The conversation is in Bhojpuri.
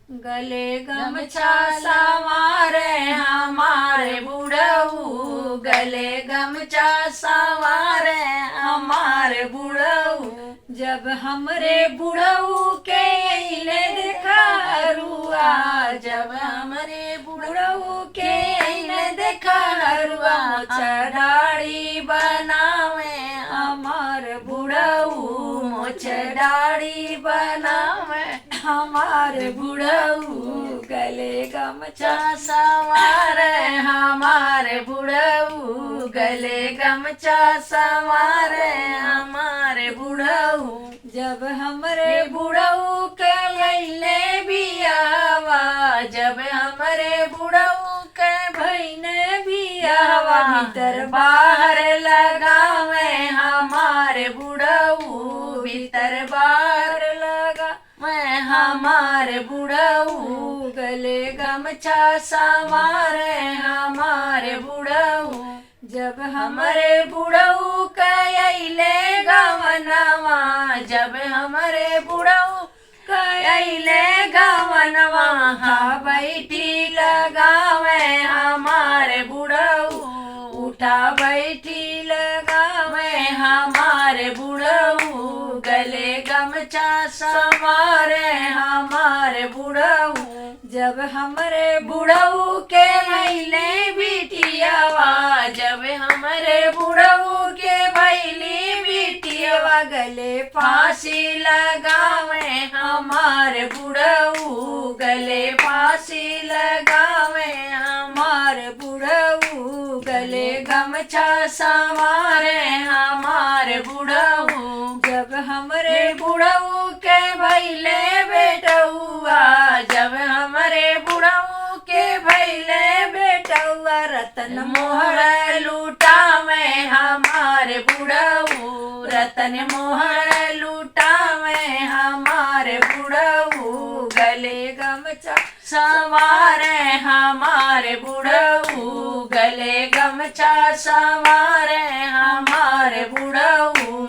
गले गमछा संवारे हमारे बुढ़ऊ, गले गमछा संवारे हमारे बुढ़ऊ। जब हमरे बुढ़ऊ के अइले देखारुआ, जब हमरे बुढ़ऊ के अइले देखारुआ, मोछ दाढ़ी बनावे हमार बुढ़ऊ, मोछ दाढ़ी बनावे हमार बुढ़ऊ। गले गमछा संवारे हमारे बुढ़ऊ, गले गमछा संवारे हमारे बुढ़ऊ। जब हमरे बुढ़ऊ के अइले बियावा, जब हमरे बुढ़ऊ के भइने बियावा, भीतर बाहर लगावे हमारे बुढ़ऊ, भीतर बाहर लगा मैं हमारे बुढ़ऊ। गले गमछा संवारे हमारे बुढ़ऊ। जब हमारे बुढ़ऊ के अइले गवनवा, जब हमारे बुढ़ऊ के अइले गवनवा, बैठी लगावे हमारे बुढ़ऊ, उठा बैठी लगावे हमारे बुढ़ऊ। गले गमछा संवारे हमारे बुढ़ऊ। जब हमरे बुढ़ऊ के अइले बिटियावा, जब हमरे बुढ़ऊ के भइली बिटियावा, गले फांसी लगावे हमारे बुढ़ऊ, गले फांसी लगावे हमारे बुढ़ऊ। गले गमछा संवारे हमारे बुढ़ऊ। जब हमरे बुढ़ऊ के भइले बेटौआ, जब हमरे बुढ़ऊ के भइले बेटौआ, रतन मोहर लूटावे हमारे बुढ़ऊ, रतन मोहर लूटावे हमारे बुढ़ऊ। गले गमछा संवारे हमारे बुढ़ऊ, गले गमछा संवारे हमारे बुढ़ऊ।